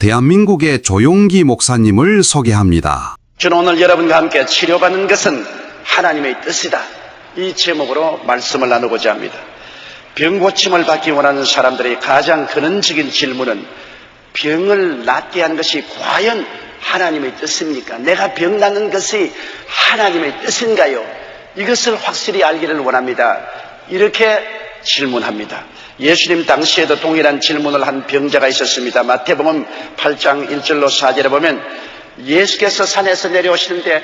대한민국의 조용기 목사님을 소개합니다. 저는 오늘 여러분과 함께 치료받는 것은 하나님의 뜻이다. 이 제목으로 말씀을 나누고자 합니다. 병고침을 받기 원하는 사람들의 가장 근원적인 질문은 병을 낫게 한 것이 과연 하나님의 뜻입니까? 내가 병 낫는 것이 하나님의 뜻인가요? 이것을 확실히 알기를 원합니다. 이렇게 질문합니다. 예수님 당시에도 동일한 질문을 한 병자가 있었습니다. 마태복음 8장 1절로 4절에 보면 예수께서 산에서 내려오시는데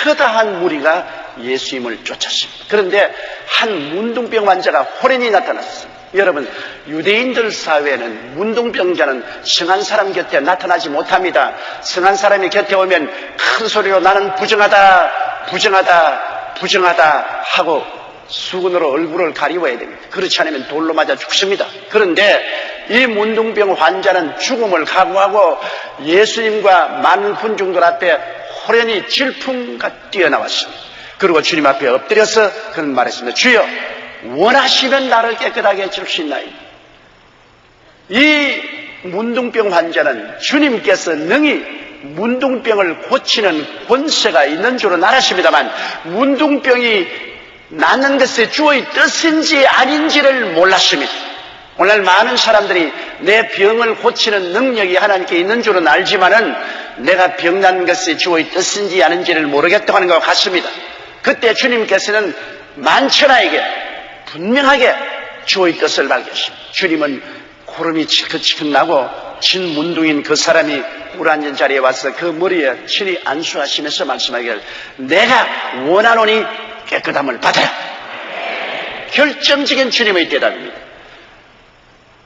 허다한 무리가 예수님을 쫓았습니다. 그런데 한 문둥병 환자가 호련히 나타났습니다. 여러분, 유대인들 사회에는 문둥병자는 성한 사람 곁에 나타나지 못합니다. 성한 사람이 곁에 오면 큰 소리로 나는 부정하다, 부정하다, 부정하다 하고 수건으로 얼굴을 가리워야 됩니다. 그렇지 않으면 돌로 맞아 죽습니다. 그런데 이 문둥병 환자는 죽음을 각오하고 예수님과 많은 군중들 앞에 호련히 질풍같이 뛰어나왔습니다. 그리고 주님 앞에 엎드려서 그런 말했습니다. 주여, 원하시면 나를 깨끗하게 해주시나이다. 이 문둥병 환자는 주님께서 능히 문둥병을 고치는 권세가 있는 줄은 알았습니다만 문둥병이 낫는 것이 주의 뜻인지 아닌지를 몰랐습니다. 오늘 많은 사람들이 내 병을 고치는 능력이 하나님께 있는 줄은 알지만은 내가 병 낫는 것이 주의 뜻인지 아닌지를 모르겠다고 하는 것 같습니다. 그때 주님께서는 만천하에게 분명하게 주의 뜻을 밝히십니다. 주님은 구름이 치긋치긋 나고 진문둥인 그 사람이 물 앉은 자리에 와서 그 머리에 친히 안수하시면서 말씀하기를 내가 원하노니 깨끗함을 받아라. 결정적인 주님의 대답입니다.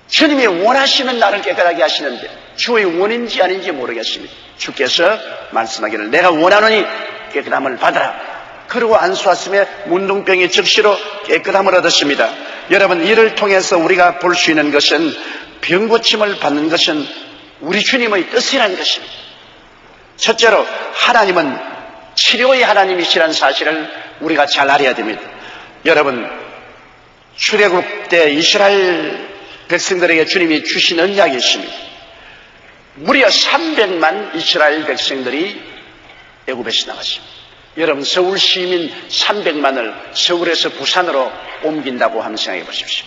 주님이 원하시면 나를 깨끗하게 하시는데 주의 원인지 아닌지 모르겠습니다. 주께서 말씀하기를 내가 원하노니 깨끗함을 받아라. 그리고 안수하심에 문둥병이 즉시로 깨끗함을 얻었습니다. 여러분, 이를 통해서 우리가 볼 수 있는 것은 병고침을 받는 것은 우리 주님의 뜻이라는 것입니다. 첫째로 하나님은 치료의 하나님이시라는 사실을 우리가 잘 알아야 됩니다. 여러분, 출애굽 때 이스라엘 백성들에게 주님이 주신 언약이 있습니다. 무려 300만 이스라엘 백성들이 애굽에서 나갔습니다. 여러분, 서울 시민 300만을 서울에서 부산으로 옮긴다고 한번 생각해 보십시오.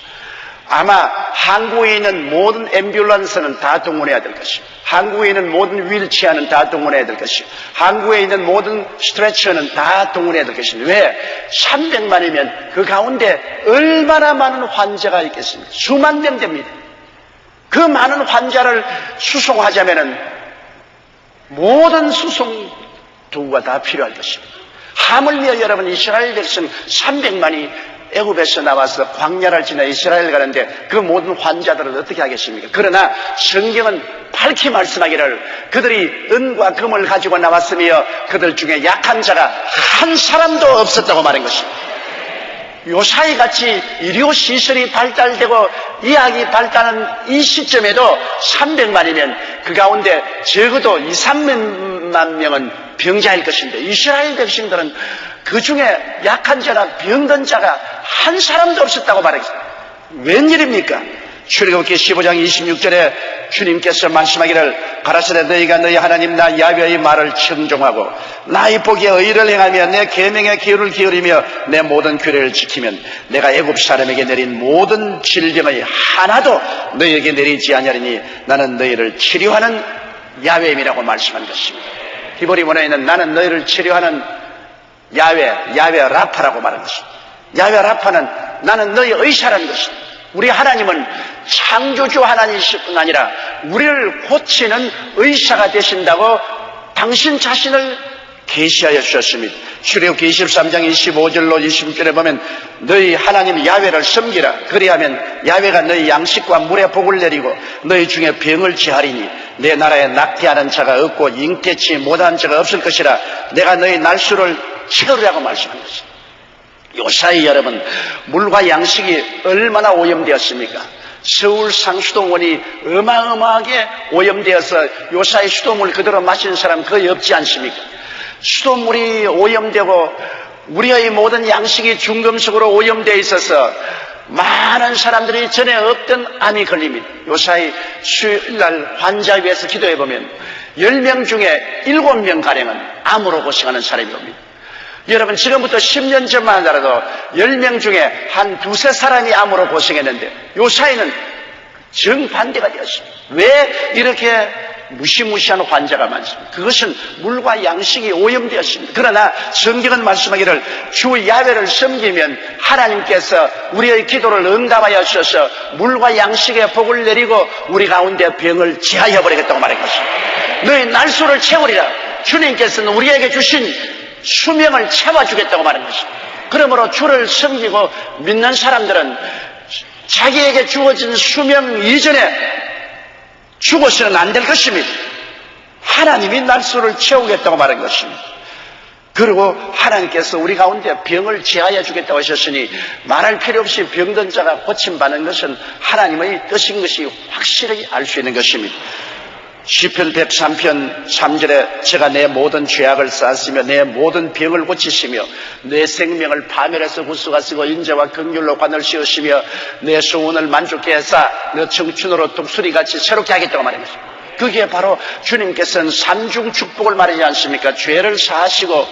아마 한국에 있는 모든 앰뷸런스는 다 동원해야 될 것이고 한국에 있는 모든 휠체어는 다 동원해야 될 것이고 한국에 있는 모든 스트레처는 다 동원해야 될 것입니다. 왜? 300만이면 그 가운데 얼마나 많은 환자가 있겠습니까? 수만 명 됩니다. 그 많은 환자를 수송하자면은 모든 수송 도구가 다 필요할 것입니다. 하물며 여러분, 이스라엘 백성 300만이 애굽에서 나와서 광야를 지나 이스라엘 가는데 그 모든 환자들을 어떻게 하겠습니까? 그러나 성경은 밝히 말씀하기를 그들이 은과 금을 가지고 나왔으며 그들 중에 약한 자가 한 사람도 없었다고 말한 것입니다. 요사이 같이 의료시설이 발달되고 의학이 발달하는 이 시점에도 300만이면 그 가운데 적어도 2, 3만 명은 병자일 것인데 이스라엘 백성들은 그 중에 약한 자나 병든 자가 한 사람도 없었다고 말했습니다. 웬일입니까? 출애굽기 15장 26절에 주님께서 말씀하기를 가라사대 너희가 너희 하나님 나 야훼의 말을 청종하고 나의 보기에 의를 행하며 내 계명에 귀를 기울이며 내 모든 규례를 지키면 내가 애굽 사람에게 내린 모든 질병의 하나도 너희에게 내리지 아니하리니 나는 너희를 치료하는 야훼임이라고 말씀한 것입니다. 히브리 문화에는 나는 너희를 치료하는 야훼 라파라고 말한 것입니다. 야훼 라파는 나는 너희 의사라는 것입니다. 우리 하나님은 창조주 하나님이실 뿐 아니라 우리를 고치는 의사가 되신다고 당신 자신을 계시하여 주셨습니다. 출애굽기 23장 25절로 26절에 보면 너희 하나님 야훼를 섬기라. 그리하면 야훼가 너희 양식과 물에 복을 내리고 너희 중에 병을 제하리니 내 나라에 낙태하는 자가 없고 잉태치 못하는 자가 없을 것이라. 내가 너희 날수를 채우리라고 말씀한 것입니다. 요사이 여러분, 물과 양식이 얼마나 오염되었습니까? 서울 상수도원이 어마어마하게 오염되어서 요사이 수도물 그대로 마시는 사람 거의 없지 않습니까? 수도물이 오염되고 우리의 모든 양식이 중금속으로 오염되어 있어서 많은 사람들이 전에 없던 암이 걸립니다. 요사이 수요일날 환자 위해서 기도해보면 10명 중에 7명가량은 암으로 고생하는 사람이 옵니다. 여러분, 지금부터 10년 전만 하더라도 10명 중에 한 두세 사람이 암으로 고생했는데 요사이는 정반대가 되었습니다. 왜 이렇게 무시무시한 환자가 많습니다. 그것은 물과 양식이 오염되었습니다. 그러나 성경은 말씀하기를 주 야훼를 섬기면 하나님께서 우리의 기도를 응답하여 주셔서 물과 양식의 복을 내리고 우리 가운데 병을 제하여 버리겠다고 말한 것입니다. 너희 날수를 채우리라. 주님께서는 우리에게 주신 수명을 채워주겠다고 말한 것입니다. 그러므로 주를 섬기고 믿는 사람들은 자기에게 주어진 수명 이전에 죽어서는 안 될 것입니다. 하나님이 날수를 채우겠다고 말한 것입니다. 그리고 하나님께서 우리 가운데 병을 제하여 주겠다고 하셨으니 말할 필요 없이 병든 자가 고침받는 것은 하나님의 뜻인 것이 확실히 알 수 있는 것입니다. 시편 103편 3절에 제가 내 모든 죄악을 쌓았으며 내 모든 병을 고치시며 내 생명을 파멸해서 구속하시고 인자와 긍휼로 관을 씌우시며 내 소원을 만족케 하사 내 청춘으로 독수리같이 새롭게 하겠다고 말합니다. 그게 바로 주님께서는 삼중 축복을 말하지 않습니까? 죄를 사하시고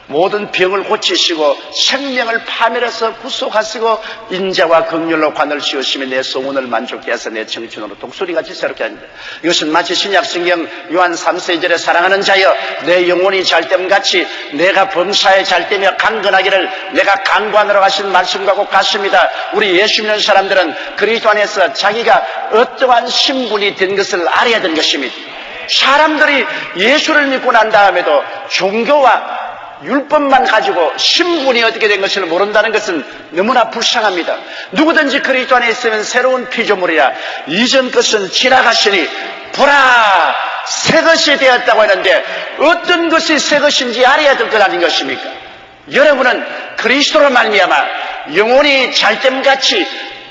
모든 병을 고치시고 생명을 파멸해서 구속하시고 인자와 긍휼로 관을 씌우시며 내 소원을 만족케 하사 내 청춘으로 독수리같이 새롭게 합니다. 이것은 마치 신약성경 요한 3세 1절에 사랑하는 자여 내 영혼이 잘됨같이 내가 범사에 잘되며 강건하기를 내가 강구하노라 하신 말씀과 꼭 같습니다. 우리 예수 믿는 사람들은 그리스도 안에서 자기가 어떠한 신분이 된 것을 알아야 되는 것입니다. 사람들이 예수를 믿고 난 다음에도 종교와 율법만 가지고 신분이 어떻게 된 것을 모른다는 것은 너무나 불쌍합니다. 누구든지 그리스도 안에 있으면 새로운 피조물이라 이전 것은 지나갔으니 보라 새 것이 되었다고 하는데 어떤 것이 새 것인지 알아야 될 것 아닌 것입니까? 여러분은 그리스도로 말미암아 영혼이 잘됨같이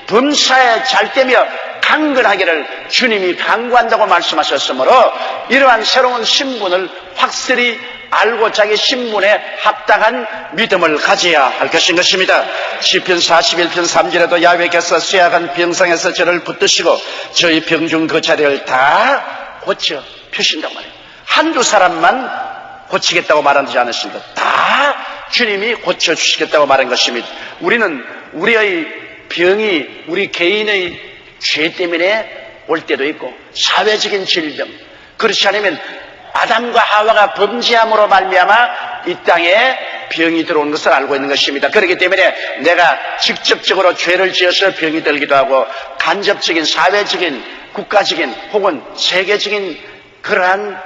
범사에 잘되며 강건하기를 주님이 강구한다고 말씀하셨으므로 이러한 새로운 신분을 확실히 알고 자기 신분에 합당한 믿음을 가져야 할 것인 것입니다. 시편 41편 3절에도 야훼께서 쇠약한 병상에서 저를 붙드시고 저희 병중 그 자리를 다 고쳐 펴신다고 말해요. 한두 사람만 고치겠다고 말하지 않으십니다. 다 주님이 고쳐주시겠다고 말한 것입니다. 우리는 우리의 병이 우리 개인의 죄 때문에 올 때도 있고 사회적인 질병, 그렇지 않으면 아담과 하와가 범죄함으로 말미암아 이 땅에 병이 들어온 것을 알고 있는 것입니다. 그렇기 때문에 내가 직접적으로 죄를 지어서 병이 들기도 하고 간접적인 사회적인 국가적인 혹은 세계적인 그러한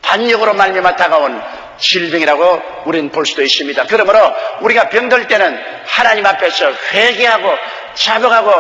반역으로 말미암아 다가온 질병이라고 우리는 볼 수도 있습니다. 그러므로 우리가 병들 때는 하나님 앞에서 회개하고 자복하고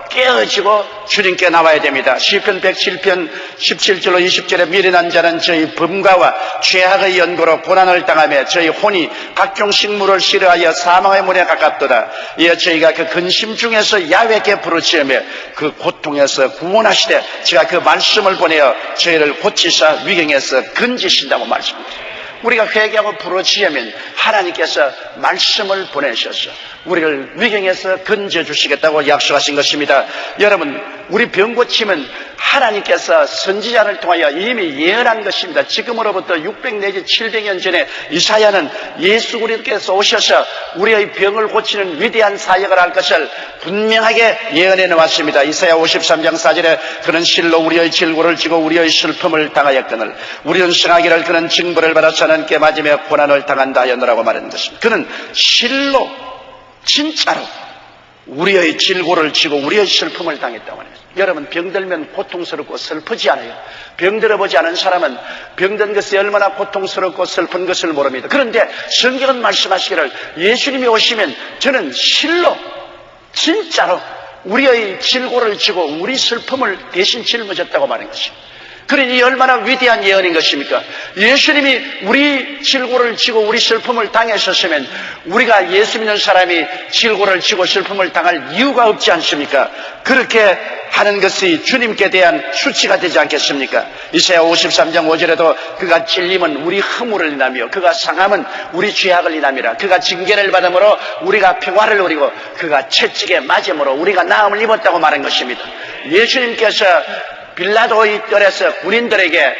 깨어지고 주님께 나와야 됩니다. 시편 107편 17절로 20절에 미련한 자는 저희 범과와 죄악의 연고로 고난을 당하며 저희 혼이 각종 식물을 싫어하여 사망의 문에 가깝도다. 이어 저희가 그 근심 중에서 야훼께 부르짖으며 그 고통에서 구원하시되 제가 그 말씀을 보내어 저희를 고치사 위경에서 건지신다고 말씀합니다. 우리가 회개하고 부르짖으면 하나님께서 말씀을 보내셔서 우리를 위경에서 건져주시겠다고 약속하신 것입니다. 여러분, 우리 병 고침은 하나님께서 선지자를 통하여 이미 예언한 것입니다. 지금으로부터 600 내지 700년 전에 이사야는 예수 그리스도께서 오셔서 우리의 병을 고치는 위대한 사역을 할 것을 분명하게 예언해 놓았습니다. 이사야 53장 4절에 그는 실로 우리의 질고를 지고 우리의 슬픔을 당하였거늘 우리는 승하기를 그는 징벌을 받아서 하나님께 맞으며 고난을 당한다 하였노라고 말하는 것입니다. 그는 실로 진짜로 우리의 질고를 지고 우리의 슬픔을 당했다고 하는 것입니다. 여러분, 병들면 고통스럽고 슬프지 않아요. 병들어보지 않은 사람은 병든 것이 얼마나 고통스럽고 슬픈 것을 모릅니다. 그런데 성경은 말씀하시기를 예수님이 오시면 저는 실로 진짜로 우리의 질고를 지고 우리 슬픔을 대신 짊어졌다고 말한 것입니다. 그러니 얼마나 위대한 예언인 것입니까? 예수님이 우리 질고를 지고 우리 슬픔을 당하셨으면 우리가 예수 믿는 사람이 질고를 지고 슬픔을 당할 이유가 없지 않습니까? 그렇게 하는 것이 주님께 대한 수치가 되지 않겠습니까? 이사야 53장 5절에도 그가 찔림은 우리 허물을 인하며 그가 상함은 우리 죄악을 인함이라. 그가 징계를 받음으로 우리가 평화를 누리고 그가 채찍에 맞음으로 우리가 나음을 입었다고 말한 것입니다. 예수님께서 빌라도의 뜰에서 군인들에게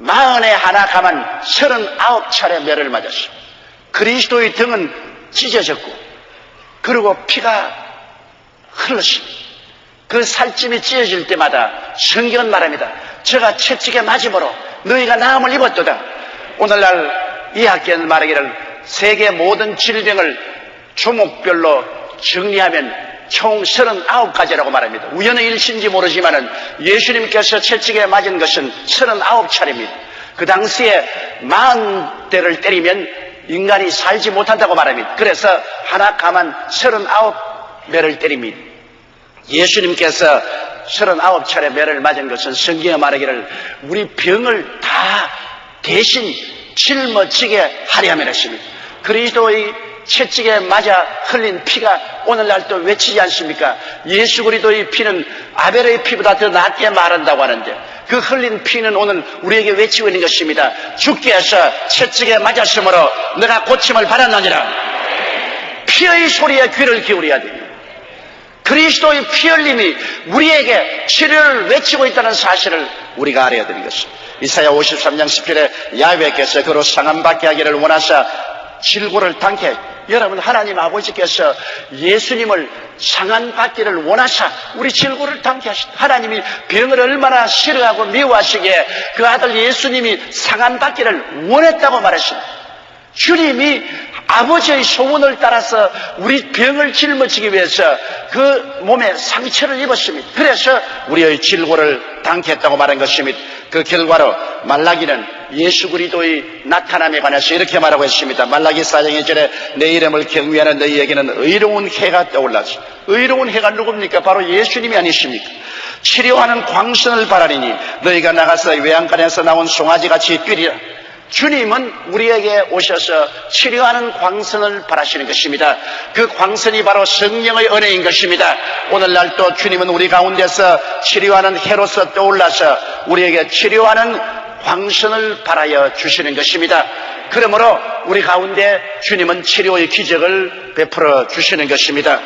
41 가만 39차례 매를 맞았습니다. 그리스도의 등은 찢어졌고 그리고 피가 흘렀습니다. 그 살찜이 찢어질 때마다 성경은 말합니다. 저가 채찍에 맞음으로 너희가 나음을 입었도다. 오늘날 의학계는 말하기를 세계 모든 질병을 조목별로 정리하면 총 39가지라고 말합니다. 우연의 일신지 모르지만은 예수님께서 채찍에 맞은 것은 39차례입니다. 그 당시에 40대를 때리면 인간이 살지 못한다고 말합니다. 그래서 하나 가만 39매를 때립니다. 예수님께서 39차례 매를 맞은 것은 성경에 말하기를 우리 병을 다 대신 짊어지게 하려 함이라 했습니다. 그리스도의 채찍에 맞아 흘린 피가 오늘날 또 외치지 않습니까? 예수 그리스도의 피는 아벨의 피보다 더 낫게 말한다고 하는데 그 흘린 피는 오늘 우리에게 외치고 있는 것입니다. 주께서 채찍에 맞았으므로 내가 고침을 받았느니라. 피의 소리에 귀를 기울여야 됩니다. 그리스도의 피 흘림이 우리에게 치료를 외치고 있다는 사실을 우리가 알아야 되는 것입니다. 이사야 53장 10절에 야훼께서 그로 상함받게 하기를 원하사 질고를 당케. 여러분, 하나님 아버지께서 예수님을 상함받기를 원하사 우리 질고를 당케 하셨다. 하나님이 병을 얼마나 싫어하고 미워하시기에 그 아들 예수님이 상함받기를 원했다고 말했습니다. 주님이 아버지의 소원을 따라서 우리 병을 짊어지기 위해서 그 몸에 상처를 입었습니다. 그래서 우리의 질고를 당케 했다고 말한 것입니다. 그 결과로 말라기는 예수 그리스도의 나타남에 관해서 이렇게 말하고 있습니다. 말라기 4장 2절에 내 이름을 경외하는 너희에게는 의로운 해가 떠올랐어. 의로운 해가 누굽니까? 바로 예수님이 아니십니까? 치료하는 광선을 바라리니 너희가 나가서 외양간에서 나온 송아지같이 뛰리라. 주님은 우리에게 오셔서 치료하는 광선을 바라시는 것입니다. 그 광선이 바로 성령의 은혜인 것입니다. 오늘날 또 주님은 우리 가운데서 치료하는 해로서 떠올라서 우리에게 치료하는 광선을 바라여 주시는 것입니다. 그러므로 우리 가운데 주님은 치료의 기적을 베풀어 주시는 것입니다.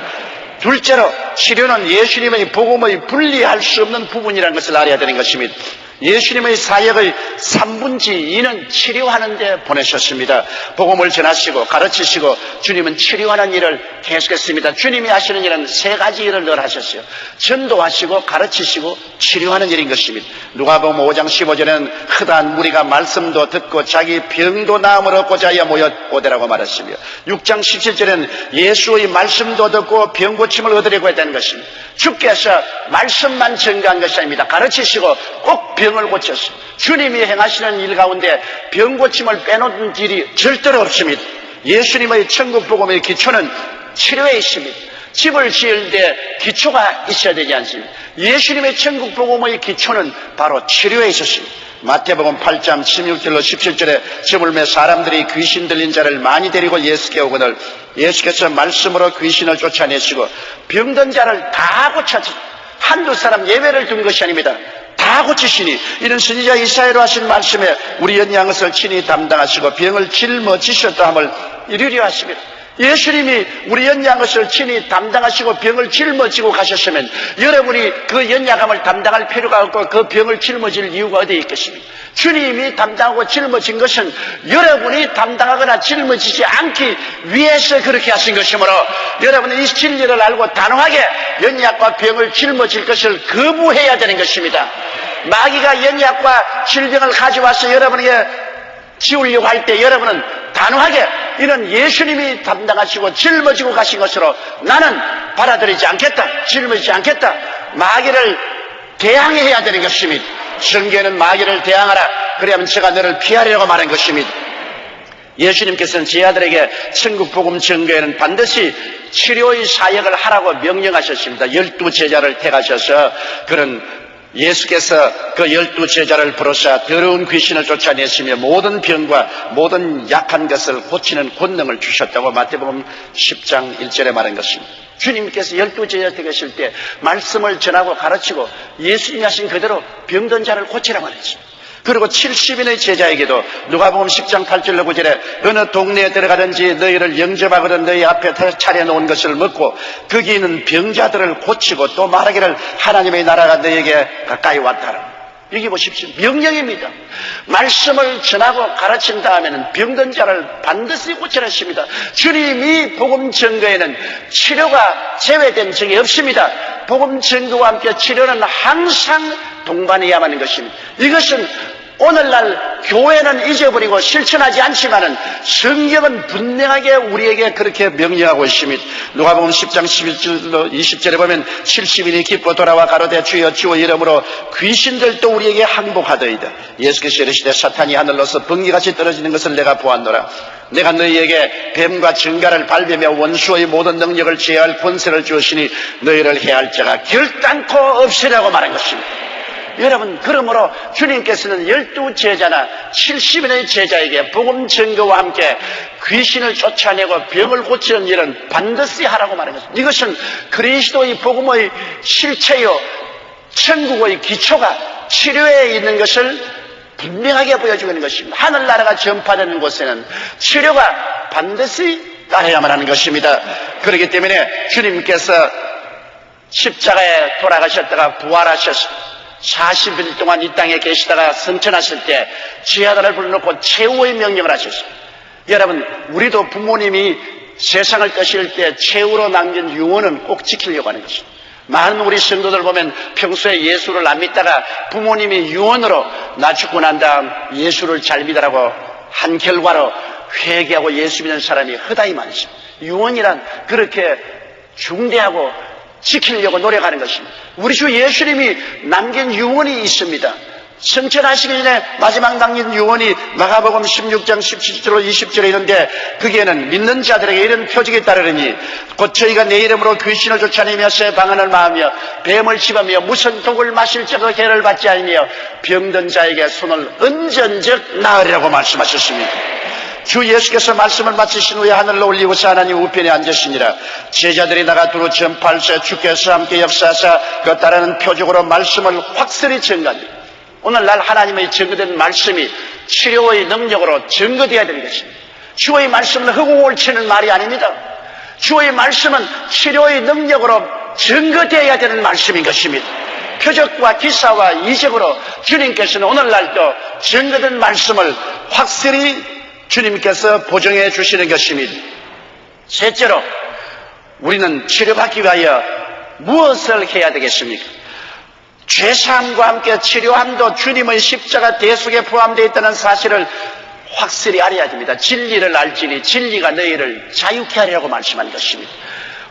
둘째로 치료는 예수님의 복음의 분리할 수 없는 부분이라는 것을 알아야 되는 것입니다. 예수님의 사역의 3분지 2는 치료하는 데 보내셨습니다. 복음을 전하시고 가르치시고 주님은 치료하는 일을 계속했습니다. 주님이 하시는 일은 3가지 일을 늘 하셨어요. 전도하시고 가르치시고 치료하는 일인 것입니다. 누가복음 5장 15절에는 흔한 무리가 말씀도 듣고 자기 병도 나음을 얻고자 하여 모여오되라고 말했으며 6장 17절에는 예수의 말씀도 듣고 병 고침을 얻으려고 했다는 것입니다. 주께서 말씀만 증거한 것이 아닙니다. 가르치시고 꼭 병을 고쳤습니다. 주님이 행하시는 일 가운데 병 고침을 빼놓은 일이 절대로 없습니다. 예수님의 천국 복음의 기초는 치료에 있습니다. 집을 지을 때 기초가 있어야 되지 않습니까? 예수님의 천국 복음의 기초는 바로 치료에 있었습니다. 마태복음 8장 16절로 17절에 집을 매 사람들이 귀신 들린 자를 많이 데리고 예수께 오거늘 예수께서 말씀으로 귀신을 쫓아내시고 병든 자를 다 고쳤습니다. 한두 사람 예외를 둔 것이 아닙니다. 다 고치시니 이런 선지자 이사야로 하신 말씀에 우리 연약한 것을 친히 담당하시고 병을 짊어지셨다 함을 이루려 하십니다. 예수님이 우리 연약한 것을 친히 담당하시고 병을 짊어지고 가셨으면 여러분이 그 연약함을 담당할 필요가 없고 그 병을 짊어질 이유가 어디에 있겠습니까? 주님이 담당하고 짊어진 것은 여러분이 담당하거나 짊어지지 않기 위해서 그렇게 하신 것이므로 여러분은 이 진리를 알고 단호하게 연약과 병을 짊어질 것을 거부해야 되는 것입니다. 마귀가 연약과 질병을 가져와서 여러분에게 지우려고 할 때 여러분은 단호하게 이는 예수님이 담당하시고 짊어지고 가신 것으로 나는 받아들이지 않겠다, 짊어지지 않겠다. 마귀를 대항해야 되는 것입니다. 성경에는 마귀를 대항하라. 그래야만 제가 너를 피하려고 말한 것입니다. 예수님께서는 제 아들에게 천국 복음 전거에는 반드시 치료의 사역을 하라고 명령하셨습니다. 12 제자를 택하셔서 그런 예수께서 그 12 제자를 부르사 더러운 귀신을 쫓아내시며 모든 병과 모든 약한 것을 고치는 권능을 주셨다고 마태복음 10장 1절에 말한 것입니다. 주님께서 12 제자 때 계실 때 말씀을 전하고 가르치고 예수님이 하신 그대로 병든 자를 고치라고 말했죠. 그리고 70인의 제자에게도 누가복음 10장 8절로 9절에 어느 동네에 들어가든지 너희를 영접하거든 너희 앞에 차려놓은 것을 먹고 거기 있는 병자들을 고치고 또 말하기를 하나님의 나라가 너희에게 가까이 왔다. 여기 보십시오. 명령입니다. 말씀을 전하고 가르친 다음에는 병든 자를 반드시 고치라 했습니다. 주님이 복음 증거에는 치료가 제외된 적이 없습니다. 복음 증거와 함께 치료는 항상 동반해야만 하는 것입니다. 이것은 오늘날 교회는 잊어버리고 실천하지 않지만은 성경은 분명하게 우리에게 그렇게 명령하고 있습니다. 누가복음 10장 11절로 20절에 보면 70인이 기뻐 돌아와 가로되 주여 주의 이름으로 귀신들도 우리에게 항복하더이다. 예수께서 이르시되 사탄이 하늘로서 번개같이 떨어지는 것을 내가 보았노라. 내가 너희에게 뱀과 증가를 밟으며 원수의 모든 능력을 제어할 권세를 주시니 너희를 해할 자가 결단코 없으라고 말한 것입니다. 여러분, 그러므로 주님께서는 12 제자나 70인의 제자에게 복음 증거와 함께 귀신을 쫓아내고 병을 고치는 일은 반드시 하라고 말한 것입니다. 이것은 그리스도의 복음의 실체요 천국의 기초가 치료에 있는 것을 분명하게 보여주고 있는 것입니다. 하늘나라가 전파되는 곳에는 치료가 반드시 따라야만 하는 것입니다. 그렇기 때문에 주님께서 십자가에 돌아가셨다가 부활하셔서 40일 동안 이 땅에 계시다가 승천하실 때 지하단을 불러놓고 최후의 명령을 하셨습니다. 여러분, 우리도 부모님이 세상을 떠실 때 최후로 남긴 유언은 꼭 지키려고 하는 것입니다. 많은 우리 성도들 보면 평소에 예수를 안 믿다가 부모님이 유언으로 나 죽고 난 다음 예수를 잘 믿으라고 한 결과로 회개하고 예수 믿는 사람이 허다히 많습니다. 유언이란 그렇게 중대하고 지키려고 노력하는 것입니다. 우리 주 예수님이 남긴 유언이 있습니다. 승천하시기 전에 마지막 남긴 유언이 마가복음 16장 17절로 20절에 있는데 거기에는 믿는 자들에게 이런 표적이 따르니 곧 저희가 내 이름으로 귀신을 쫓아내며 새 방언을 마하며 뱀을 씹으며 무슨 독을 마실 적의 해를 받지 않으며 병든 자에게 손을 얹은즉 나으리라고 말씀하셨습니다. 주 예수께서 말씀을 마치신 후에 하늘로 올리고서 하나님 우편에 앉으시니라. 제자들이 나가 두루 전파할세 주께서 함께 역사하사 그 따르는 표적으로 말씀을 확실히 증거합니다. 오늘날 하나님의 증거된 말씀이 치료의 능력으로 증거되어야 되는 것입니다. 주의 말씀은 허공을 치는 말이 아닙니다. 주의 말씀은 치료의 능력으로 증거되어야 되는 말씀인 것입니다. 표적과 기사와 이적으로 주님께서는 오늘날도 증거된 말씀을 확실히 주님께서 보정해 주시는 것입니다. 셋째로 우리는 치료받기 위하여 무엇을 해야 되겠습니까? 죄사함과 함께 치료함도 주님의 십자가 대속에 포함되어 있다는 사실을 확실히 알아야 됩니다. 진리를 알지니 진리가 너희를 자유케 하리라고 말씀한 것입니다.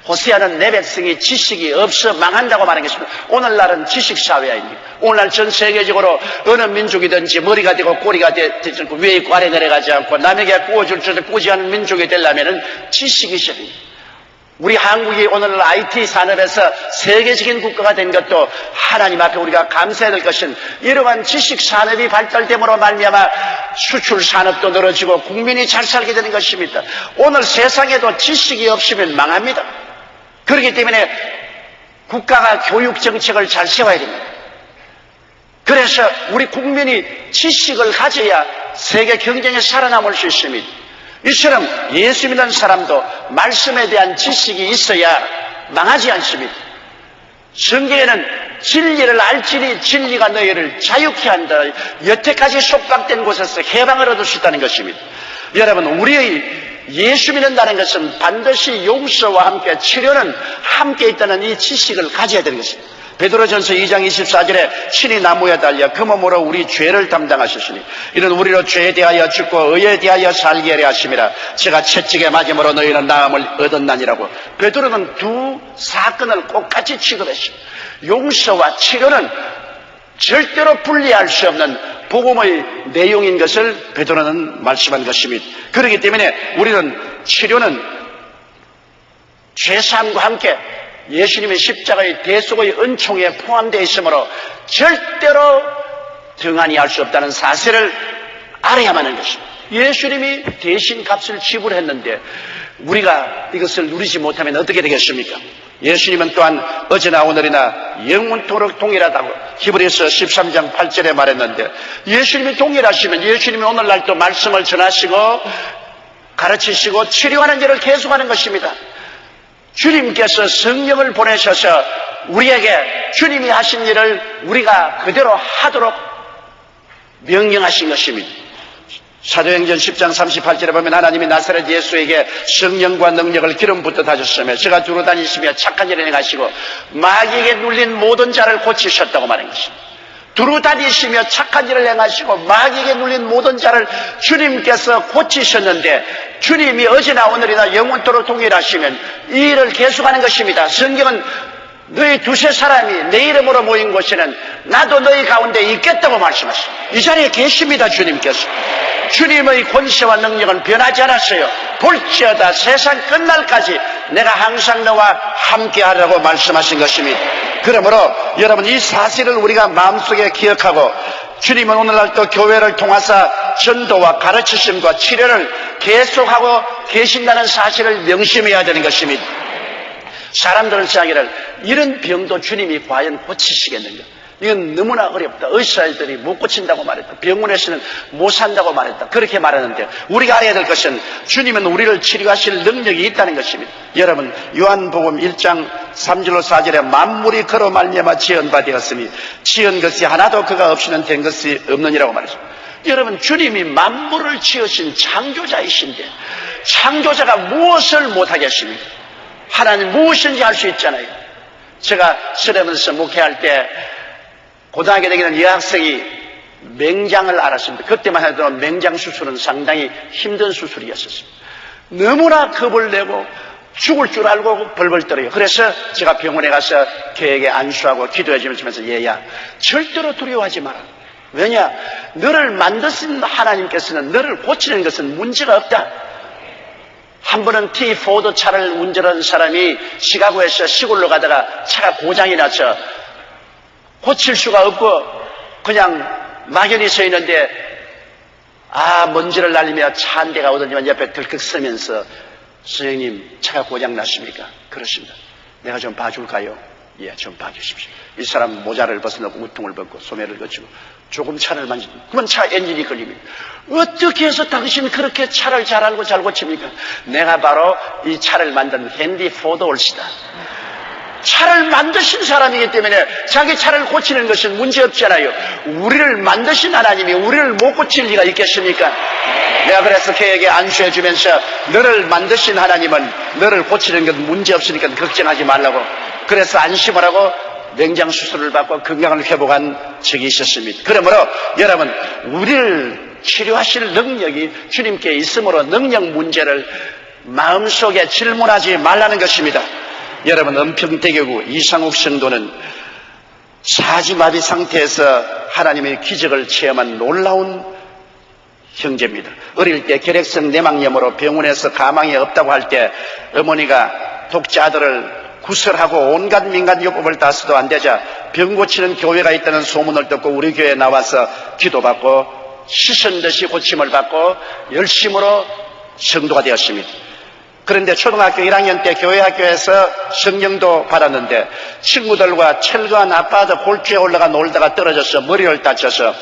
호세아는 내 백성이 지식이 없어 망한다고 말한 것입니다. 오늘날은 지식사회입니다. 오늘날 전 세계적으로 어느 민족이든지 머리가 되고 꼬리가 되지 않고 위에 있고 아래 내려가지 않고 남에게 구워줄 줄을 꾸지 않은 민족이 되려면 지식이 있어야 됩니다. 우리 한국이 오늘날 IT 산업에서 세계적인 국가가 된 것도 하나님 앞에 우리가 감사해야 될 것은 이러한 지식 산업이 발달됨으로 말미암아 수출 산업도 늘어지고 국민이 잘 살게 되는 것입니다. 오늘 세상에도 지식이 없으면 망합니다. 그렇기 때문에 국가가 교육 정책을 잘 세워야 됩니다. 그래서 우리 국민이 지식을 가져야 세계 경쟁에 살아남을 수 있습니다. 이처럼 예수 믿는 사람도 말씀에 대한 지식이 있어야 망하지 않습니다. 성경에는 진리를 알지니 진리가 너희를 자유케 한다. 여태까지 속박된 곳에서 해방을 얻을 수 있다는 것입니다. 여러분, 우리의 예수 믿는다는 것은 반드시 용서와 함께 치료는 함께 있다는 이 지식을 가져야 되는 것입니다. 베드로전서 2장 24절에 친히 나무에 달려 그 몸으로 우리 죄를 담당하셨으니 이는 우리로 죄에 대하여 죽고 의에 대하여 살게 하려 하심이라. 제가 채찍에 맞음으로 너희는 나음을 얻었나니라고. 베드로는 두 사건을 꼭 같이 취급했습니다. 용서와 치료는 절대로 분리할 수 없는 복음의 내용인 것을 베드로는 말씀한 것입니다. 그렇기 때문에 우리는 치료는 죄사함과 함께 예수님의 십자가의 대속의 은총에 포함되어 있으므로 절대로 등한히 할 수 없다는 사실을 알아야만 하는 것입니다. 예수님이 대신 값을 지불했는데 우리가 이것을 누리지 못하면 어떻게 되겠습니까? 예수님은 또한 어제나 오늘이나 영원토록 동일하다고 히브리서 13장 8절에 말했는데, 예수님이 동일하시면 예수님이 오늘날도 말씀을 전하시고 가르치시고 치료하는 일을 계속하는 것입니다. 주님께서 성령을 보내셔서 우리에게 주님이 하신 일을 우리가 그대로 하도록 명령하신 것입니다. 사도행전 10장 38절에 보면 하나님이 나사렛 예수에게 성령과 능력을 기름 붓듯 하셨으며 저가 두루 다니시며 착한 일을 행하시고 마귀에게 눌린 모든 자를 고치셨다고 말한 것입니다. 두루 다니시며 착한 일을 행하시고 마귀에게 눌린 모든 자를 주님께서 고치셨는데, 주님이 어제나 오늘이나 영원토록 동일하시면 이 일을 계속하는 것입니다. 성경은 너희 두세 사람이 내 이름으로 모인 곳에는 나도 너희 가운데 있겠다고 말씀하십니다. 이 자리에 계십니다. 주님께서. 주님의 권세와 능력은 변하지 않았어요. 볼지어다 세상 끝날까지 내가 항상 너와 함께하라고 말씀하신 것입니다. 그러므로 여러분, 이 사실을 우리가 마음속에 기억하고 주님은 오늘날 또 교회를 통해서 전도와 가르치심과 치료를 계속하고 계신다는 사실을 명심해야 되는 것입니다. 사람들은 생각하기를 이런 병도 주님이 과연 고치시겠는가? 이건 너무나 어렵다. 의사들이 못 고친다고 말했다. 병원에서는 못 산다고 말했다. 그렇게 말하는데 우리가 알아야 될 것은 주님은 우리를 치료하실 능력이 있다는 것입니다. 여러분, 요한복음 1장 3절로 4절에 만물이 그로 말미암아 지은 바 되었으니 지은 것이 하나도 그가 없이는 된 것이 없느니라고 말했습니다. 여러분, 주님이 만물을 지으신 창조자이신데 창조자가 무엇을 못하겠습니까? 하나님 무엇인지 알 수 있잖아요. 제가 서대문에서 목회할 때 고등학교 다니는 여학생이 맹장을 앓았습니다. 그때만 해도 맹장 수술은 상당히 힘든 수술이었었습니다. 너무나 겁을 내고 죽을 줄 알고 벌벌 떨어요. 그래서 제가 병원에 가서 걔에게 안수하고 기도해 주면서 얘야, 절대로 두려워하지 마라. 왜냐? 너를 만드신 하나님께서는 너를 고치는 것은 문제가 없다. 한 번은 T4 차를 운전하는 사람이 시카고에서 시골로 가다가 차가 고장이 나서 고칠 수가 없고 그냥 막연히 서 있는데 먼지를 날리며 차 한 대가 오더니만 옆에 들컥 서면서 선생님, 차가 고장 났습니까? 그렇습니다. 내가 좀 봐줄까요? 예, 좀 봐주십시오. 이 사람 모자를 벗어놓고 우통을 벗고 소매를 거치고 조금 차를 만지고 그러면 차 엔진이 걸립니다. 어떻게 해서 당신 그렇게 차를 잘 알고 잘 고칩니까? 내가 바로 이 차를 만든 헨리 포드 올시다. 차를 만드신 사람이기 때문에 자기 차를 고치는 것은 문제없잖아요. 우리를 만드신 하나님이 우리를 못 고칠 리가 있겠습니까? 내가 그래서 걔에게 안수해 주면서 너를 만드신 하나님은 너를 고치는 건 문제없으니까 걱정하지 말라고, 그래서 안심을 하고 맹장 수술을 받고 건강을 회복한 적이 있었습니다. 그러므로 여러분, 우리를 치료하실 능력이 주님께 있으므로 능력 문제를 마음속에 질문하지 말라는 것입니다. 여러분, 은평대교구 이상욱 성도는 사지마비 상태에서 하나님의 기적을 체험한 놀라운 형제입니다. 어릴 때 결핵성 내막염으로 병원에서 가망이 없다고 할 때 어머니가 독자 아들을 구설하고 온갖 민간요법을 다 써도 안 되자 병 고치는 교회가 있다는 소문을 듣고 우리 교회에 나와서 기도받고 시선 듯이 고침을 받고 열심으로 성도가 되었습니다. 그런데 초등학교 1학년 때 교회 학교에서 성령도 받았는데 친구들과 철거한 아파트 홀주에 올라가 놀다가 떨어져서 머리를 다쳐서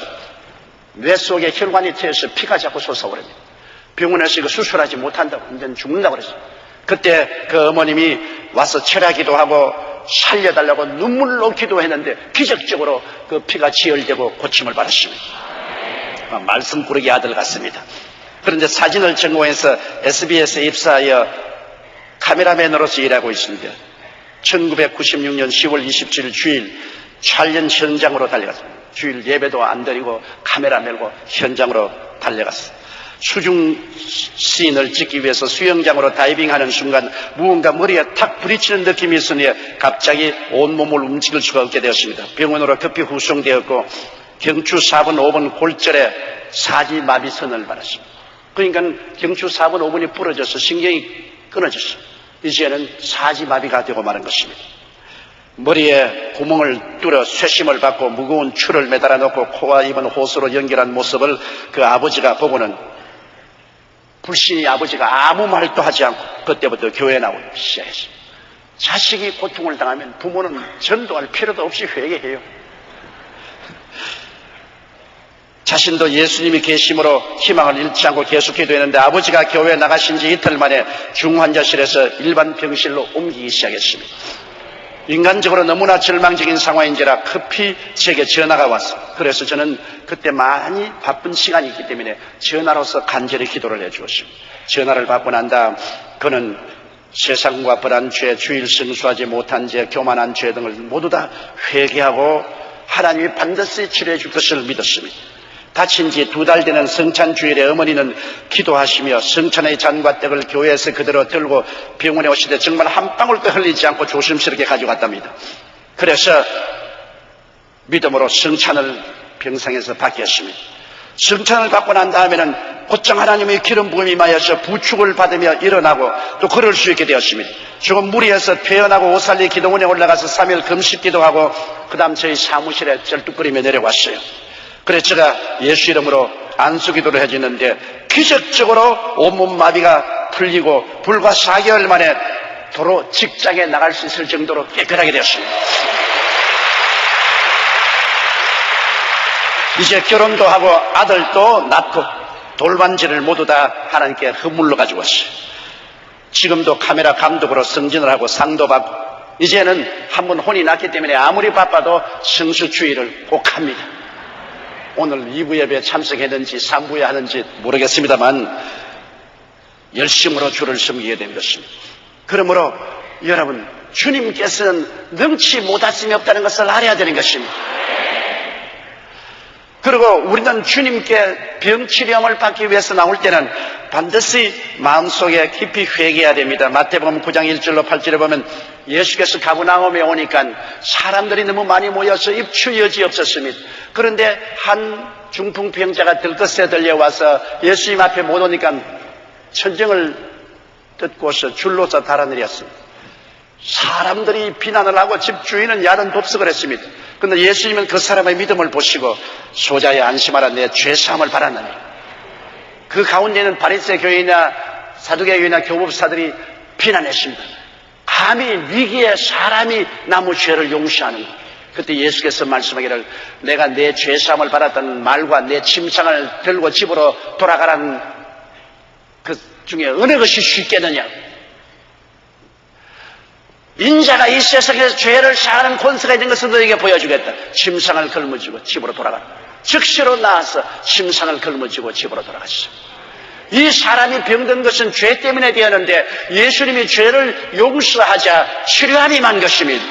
뇌 속에 혈관이 트여서 피가 자꾸 솟아오릅니다. 병원에서 이거 수술하지 못한다고, 이제는 죽는다고 그랬어요. 그때 그 어머님이 와서 철야기도 하고 살려달라고 눈물로 기도했는데 기적적으로 그 피가 지혈되고 고침을 받았습니다. 말씀꾸러기 아들 같습니다. 그런데 사진을 전공해서 SBS에 입사하여 카메라맨으로서 일하고 있습니다. 1996년 10월 27일 주일 촬영 현장으로 달려갔습니다. 주일 예배도 안 드리고 카메라 메고 현장으로 달려갔습니다. 수중 씬을 찍기 위해서 수영장으로 다이빙하는 순간 무언가 머리에 탁 부딪히는 느낌이 있으니 갑자기 온몸을 움직일 수가 없게 되었습니다. 병원으로 급히 후송되었고 경추 4분 5분 골절에 사지마비선을 받았습니다. 그러니까 경추 4분 5분이 부러져서 신경이 끊어졌어요. 이제는 사지마비가 되고 마는 것입니다. 머리에 구멍을 뚫어 쇠심을 받고 무거운 추를 매달아 놓고 코와 입은 호수로 연결한 모습을 그 아버지가 보고는 불신이 아버지가 아무 말도 하지 않고 그때부터 교회에 나오기 시작했습니다. 자식이 고통을 당하면 부모는 전도할 필요도 없이 회개해요. 자신도 예수님이 계심으로 희망을 잃지 않고 계속 기도했는데 아버지가 교회에 나가신 지 이틀 만에 중환자실에서 일반 병실로 옮기기 시작했습니다. 인간적으로 너무나 절망적인 상황인지라 급히 제게 전화가 왔어요. 그래서 저는 그때 많이 바쁜 시간이 있기 때문에 전화로서 간절히 기도를 해주었습니다. 전화를 받고 난 다음 그는 세상과 벌한 죄, 주일 성수하지 못한 죄, 교만한 죄 등을 모두 다 회개하고 하나님이 반드시 치료해 줄 것을 믿었습니다. 다친 지 2달 되는 성찬주일에 어머니는 기도하시며 성찬의 잔과 떡을 교회에서 그대로 들고 병원에 오실 때 정말 한 방울도 흘리지 않고 조심스럽게 가져갔답니다. 그래서 믿음으로 성찬을 병상에서 받게 했습니다. 성찬을 받고 난 다음에는 곧장 하나님의 기름 부음이 임하여서 부축을 받으며 일어나고 또 걸을 수 있게 되었습니다. 조금 무리해서 퇴원하고 오살리 기도원에 올라가서 3일 금식 기도하고 그 다음 저희 사무실에 쩔뚝거리며 내려왔어요. 그래서 제가 예수 이름으로 안수 기도를 해주는데 기적적으로 온몸 마비가 풀리고 불과 4개월 만에 도로 직장에 나갈 수 있을 정도로 깨끗하게 되었습니다. 이제 결혼도 하고 아들도 낳고 돌반지를 모두 다 하나님께 선물로 가지고 왔어요. 지금도 카메라 감독으로 승진을 하고 상도 받고 이제는 한번 혼이 났기 때문에 아무리 바빠도 성수주의를 꼭 합니다. 오늘 2부 예배에 참석했는지 3부에 하는지 모르겠습니다만 열심으로 주를 섬기게 된 것입니다. 그러므로 여러분 주님께서는 능치 못하심이 없다는 것을 알아야 되는 것입니다. 그리고 우리는 주님께 병치료함을 받기 위해서 나올 때는 반드시 마음속에 깊이 회개해야 됩니다. 마태복음 9장 1절로 8절에 보면 예수께서 가버나움에 오니까 사람들이 너무 많이 모여서 입추 여지 없었습니다. 그런데 한 중풍병자가 들것에 들려와서 예수님 앞에 못 오니까 천정을 뜯고서 줄로서 달아내렸습니다. 사람들이 비난을 하고 집주인은 야단 dob석을 했습니다. 그런데 예수님은 그 사람의 믿음을 보시고 소자야 안심하라 내 죄사함을 받았느니 그 가운데는 바리새 교인이나 사두개교인이나 교법사들이 비난했습니다. 감히 위기에 사람이 남의 죄를 용서하는 것. 그때 예수께서 말씀하기를 내가 내 죄사함을 받았다는 말과 내 침상을 들고 집으로 돌아가라는 그 중에 어느 것이 쉽겠느냐. 인자가 이 세상에서 죄를 사하는 권세가 있는 것을 너에게 보여주겠다. 침상을 걸머쥐고 집으로 돌아가라. 즉시로 나와서 침상을 걸머쥐고 집으로 돌아갔어. 이 사람이 병든 것은 죄 때문에 되었는데 예수님이 죄를 용서하자 치료함이 임한 것입니다.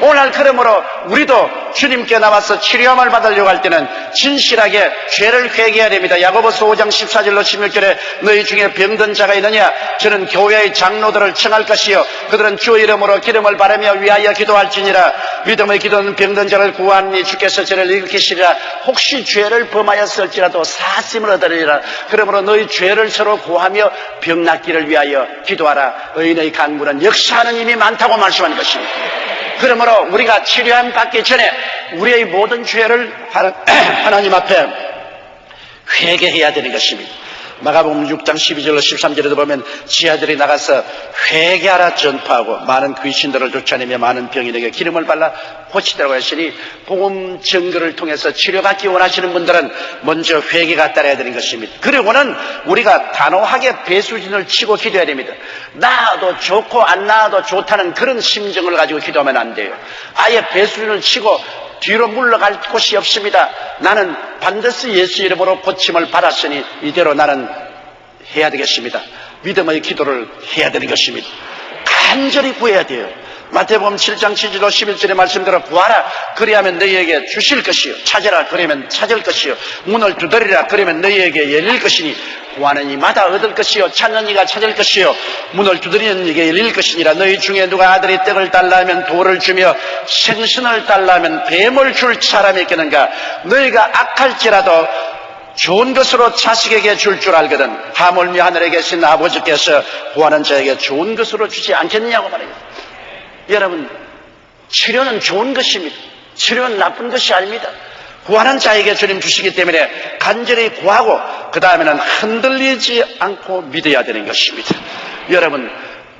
오늘 그러므로 우리도 주님께 나와서 치료함을 받으려고 할 때는 진실하게 죄를 회개해야 됩니다. 야고보서 5장 14절로 16절에 너희 중에 병든 자가 있느냐 저는 교회의 장로들을 청할 것이요 그들은 주 이름으로 기름을 바르며 위하여 기도할지니라. 믿음의 기도는 병든 자를 구하니 주께서 저를 일으키시리라. 혹시 죄를 범하였을지라도 사심을 얻으리라. 그러므로 너희 죄를 서로 구하며 병 낫기를 위하여 기도하라. 의인의 간구는 역사하는 힘이 많다고 말씀하는 것입니다. 그러므로 우리가 치료함 받기 전에 우리의 모든 죄를 하나님 앞에 회개해야 되는 것입니다. 마가복음 6장 12절로 13절에도 보면 지하들이 나가서 회개하라 전파하고 많은 귀신들을 쫓아내며 많은 병인에게 기름을 발라 고치더라고 했으니 복음 증거를 통해서 치료받기 원하시는 분들은 먼저 회개가 따라야 되는 것입니다. 그리고는 우리가 단호하게 배수진을 치고 기도해야 됩니다. 나아도 좋고 안 나아도 좋다는 그런 심정을 가지고 기도하면 안 돼요. 아예 배수진을 치고 뒤로 물러갈 곳이 없습니다. 나는 반드시 예수 이름으로 고침을 받았으니 이대로 나는 해야 되겠습니다. 믿음의 기도를 해야 되는 것입니다. 간절히 구해야 돼요. 마태복음 7장 7절로 11절의 말씀대로 구하라 그리하면 너희에게 주실 것이요 찾으라 그러면 찾을 것이요 문을 두드리라 그러면 너희에게 열릴 것이니 구하는 이마다 얻을 것이요 찾는 이가 찾을 것이요 문을 두드리는 이에게 열릴 것이니라. 너희 중에 누가 아들이 떡을 달라 하면 돌을 주며 생선을 달라 하면 뱀을 줄 사람이 있겠는가. 너희가 악할지라도 좋은 것으로 자식에게 줄 줄 알거든 하물며 하늘에 계신 아버지께서 구하는 자에게 좋은 것으로 주지 않겠느냐고 말해요. 여러분 치료는 좋은 것입니다. 치료는 나쁜 것이 아닙니다. 구하는 자에게 주님 주시기 때문에 간절히 구하고 그 다음에는 흔들리지 않고 믿어야 되는 것입니다. 여러분,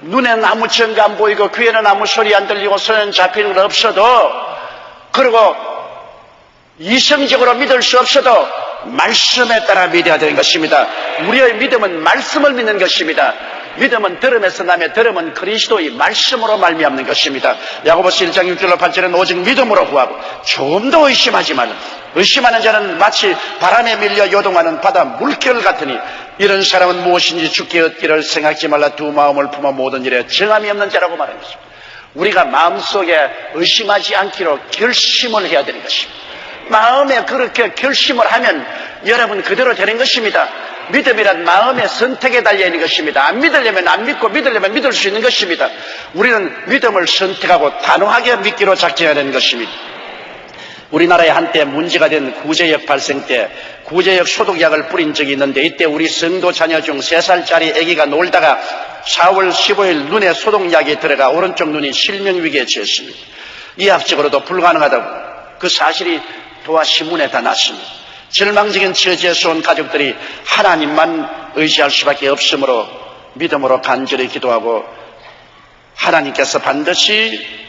눈에는 아무 증거 안 보이고 귀에는 아무 소리 안 들리고 손에는 잡히는 건 없어도, 그리고 이성적으로 믿을 수 없어도 말씀에 따라 믿어야 되는 것입니다. 우리의 믿음은 말씀을 믿는 것입니다. 믿음은 들음에서 나며 들음은 그리스도의 말씀으로 말미암는 것입니다. 야고보서 1장 6절로 8절은 오직 믿음으로 구하고 조금도 의심하지만, 의심하는 자는 마치 바람에 밀려 요동하는 바다 물결 같으니 이런 사람은 무엇인지 주께 얻기를 생각지 말라. 두 마음을 품어 모든 일에 정함이 없는 자라고 말하는 것입니다. 우리가 마음속에 의심하지 않기로 결심을 해야 되는 것입니다. 마음에 그렇게 결심을 하면 여러분 그대로 되는 것입니다. 믿음이란 마음의 선택에 달려있는 것입니다. 안 믿으려면 안 믿고 믿으려면 믿을 수 있는 것입니다. 우리는 믿음을 선택하고 단호하게 믿기로 작정해야 되는 것입니다. 우리나라에 한때 문제가 된 구제역 발생 때 구제역 소독약을 뿌린 적이 있는데, 이때 우리 성도 자녀 중 3살짜리 아기가 놀다가 4월 15일 눈에 소독약이 들어가 오른쪽 눈이 실명 위기에 처했습니다. 의학적으로도 불가능하다고 그 사실이 도화 신문에 다 났습니다. 절망적인 처지에서 온 가족들이 하나님만 의지할 수밖에 없으므로 믿음으로 간절히 기도하고 하나님께서 반드시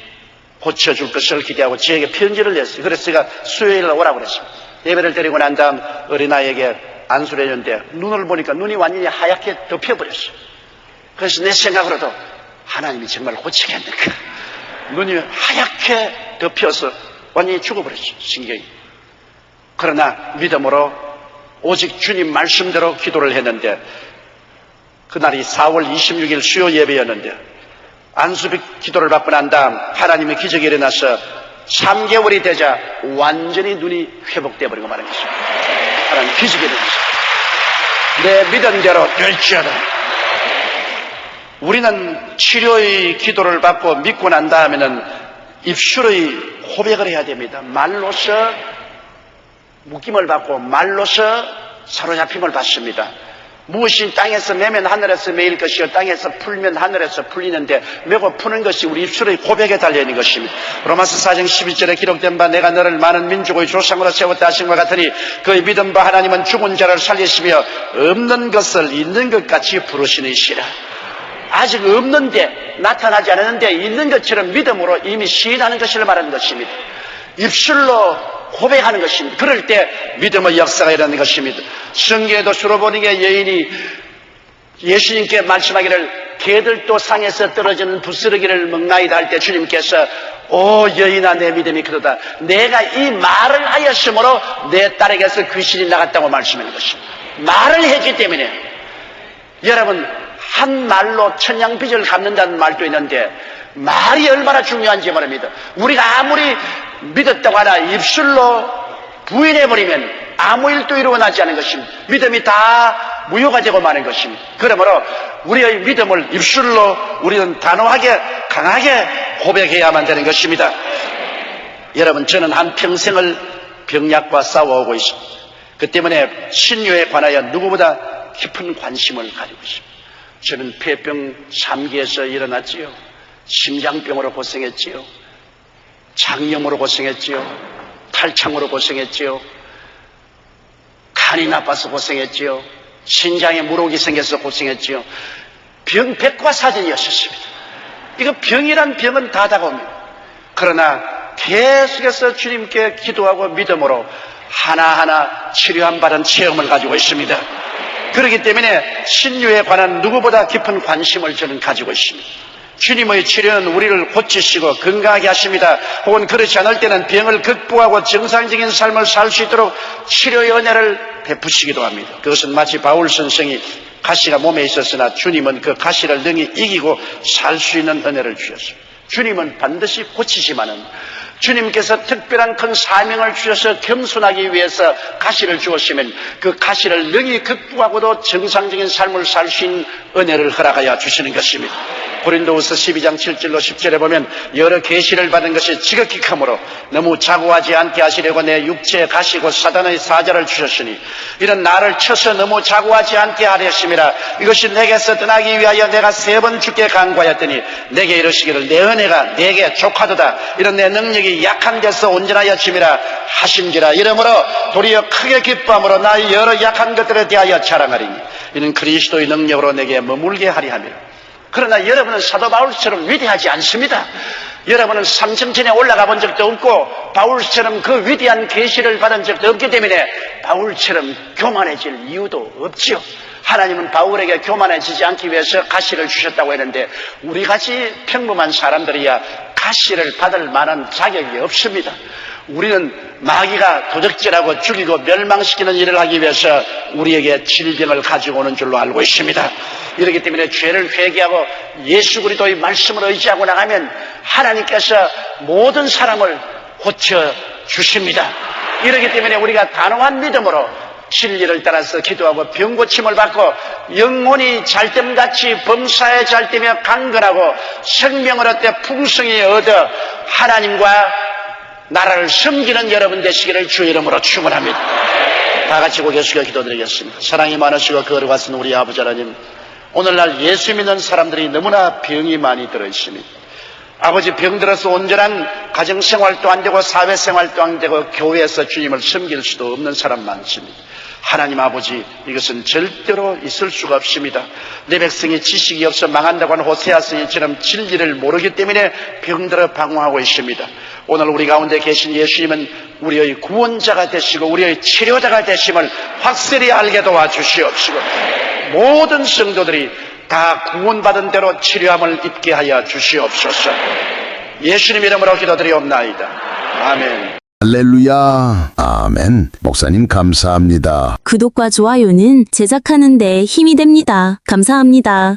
고쳐줄 것을 기대하고 저에게 편지를 냈어요. 그래서 제가 수요일에 오라고 그랬습니다. 예배를 드리고 난 다음 어린아이에게 안수를 했는데 눈을 보니까 눈이 완전히 하얗게 덮여버렸어요. 그래서 내 생각으로도 하나님이 정말 고치겠는가. 눈이 하얗게 덮여서 완전히 죽어버렸어요, 신경이. 그러나 믿음으로 오직 주님 말씀대로 기도를 했는데, 그날이 4월 26일 수요 예배였는데 안수비 기도를 받고 난 다음 하나님의 기적이 일어나서 3개월이 되자 완전히 눈이 회복되어 버리고 말한 것입니다. 하나님 기적이 일어났습니다. 내 믿은 대로 될지어다. 우리는 치료의 기도를 받고 믿고 난 다음에는 입술의 고백을 해야 됩니다. 말로서 묶임을 받고 말로서 사로잡힘을 받습니다. 무엇이 땅에서 매면 하늘에서 매일 것이요 땅에서 풀면 하늘에서 풀리는데 매고 푸는 것이 우리 입술의 고백에 달려있는 것입니다. 로마서 4장 12절에 기록된 바 내가 너를 많은 민족의 조상으로 세웠다 하신 것 같으니 그의 믿음 바 하나님은 죽은 자를 살리시며 없는 것을 있는 것 같이 부르시니시라. 아직 없는데, 나타나지 않았는데 있는 것처럼 믿음으로 이미 시인하는 것을 말하는 것입니다. 입술로 고백하는 것입니다. 그럴 때 믿음의 역사가 일어나는 것입니다. 성경에도 주로 보는 게 여인이 예수님께 말씀하기를 개들도 상에서 떨어지는 부스러기를 먹나이다 할 때 주님께서 오 여인아 내 믿음이 그러다. 내가 이 말을 하였으므로 내 딸에게서 귀신이 나갔다고 말씀하는 것입니다. 말을 했기 때문에. 여러분, 한 말로 천냥빚을 갚는다는 말도 있는데 말이 얼마나 중요한지 말입니다. 우리가 아무리 믿었다고 하나 입술로 부인해버리면 아무 일도 이루어나지 않은 것입니다. 믿음이 다 무효가 되고 마는 것입니다. 그러므로 우리의 믿음을 입술로 우리는 단호하게 강하게 고백해야만 되는 것입니다. 여러분, 저는 한평생을 병약과 싸워오고 있습니다. 그 때문에 신유에 관하여 누구보다 깊은 관심을 가지고 있습니다. 저는 폐병 3기에서 일어났지요. 심장병으로 고생했지요. 장염으로 고생했지요. 탈창으로 고생했지요. 간이 나빠서 고생했지요. 신장에 물혹이 생겨서 고생했지요. 병 백과사전이었습니다. 이거 병이란 병은 다 다가옵니다. 그러나 계속해서 주님께 기도하고 믿음으로 하나하나 치료한 바른 체험을 가지고 있습니다. 그렇기 때문에 신유에 관한 누구보다 깊은 관심을 저는 가지고 있습니다. 주님의 치료는 우리를 고치시고 건강하게 하십니다. 혹은 그렇지 않을 때는 병을 극복하고 정상적인 삶을 살 수 있도록 치료의 은혜를 베푸시기도 합니다. 그것은 마치 바울 선생이 가시가 몸에 있었으나 주님은 그 가시를 능히 이기고 살 수 있는 은혜를 주셨습니다. 주님은 반드시 고치시마는 주님께서 특별한 큰 사명을 주셔서 겸손하기 위해서 가시를 주었으면 그 가시를 능히 극복하고도 정상적인 삶을 살 수 있는 은혜를 허락하여 주시는 것입니다. 고린도후서 12장 7절로 10절에 보면 여러 계시를 받은 것이 지극히 크므로 너무 자고하지 않게 하시려고 내 육체에 가시고 사단의 사자를 주셨으니 이런 나를 쳐서 너무 자고하지 않게 하렸음이라. 이것이 내게서 떠나기 위하여 내가 3번 주께 간구하였더니 내게 이르시기를 내 은혜가 내게 족하도다. 이런 내 능력이 약한 데서 온전하여 짐이라 하심지라. 이러므로 도리어 크게 기뻐함으로 나의 여러 약한 것들에 대하여 자랑하리니 이는 그리스도의 능력으로 내게 머물게 하리 함이라. 그러나 여러분은 사도 바울처럼 위대하지 않습니다. 여러분은 삼층천에 올라가 본 적도 없고 바울처럼 그 위대한 계시를 받은 적도 없기 때문에 바울처럼 교만해질 이유도 없지요. 하나님은 바울에게 교만해지지 않기 위해서 가시를 주셨다고 했는데 우리같이 평범한 사람들이야 가시를 받을 만한 자격이 없습니다. 우리는 마귀가 도적질하고 죽이고 멸망시키는 일을 하기 위해서 우리에게 질병을 가지고 오는 줄로 알고 있습니다. 이렇기 때문에 죄를 회개하고 예수 그리스도의 말씀을 의지하고 나가면 하나님께서 모든 사람을 고쳐주십니다. 이렇기 때문에 우리가 단호한 믿음으로 진리를 따라서 기도하고 병고침을 받고 영혼이 잘됨같이 범사에 잘되며 강건하고 생명을 얻되 풍성히 얻어 하나님과 나라를 섬기는 여러분 되시기를 주의 이름으로 축원합니다. 다 같이 고개 숙여 기도드리겠습니다. 사랑이 많으시고 거룩하신 우리 아버지 하나님, 오늘날 예수 믿는 사람들이 너무나 병이 많이 들어있습니다. 아버지, 병들어서 온전한 가정생활도 안 되고 사회생활도 안 되고 교회에서 주님을 섬길 수도 없는 사람 많습니다. 하나님 아버지, 이것은 절대로 있을 수가 없습니다. 내 백성이 지식이 없어 망한다고 하는 호세아서처럼 진리를 모르기 때문에 병들어 방황하고 있습니다. 오늘 우리 가운데 계신 예수님은 우리의 구원자가 되시고 우리의 치료자가 되심을 확실히 알게 도와주시옵시고 모든 성도들이 다 구원받은 대로 치료함을 입게 하여 주시옵소서. 예수님 이름으로 기도드리옵나이다. 아멘. 할렐루야. 아멘. 목사님 감사합니다. 구독과 좋아요는 제작하는 데 힘이 됩니다. 감사합니다.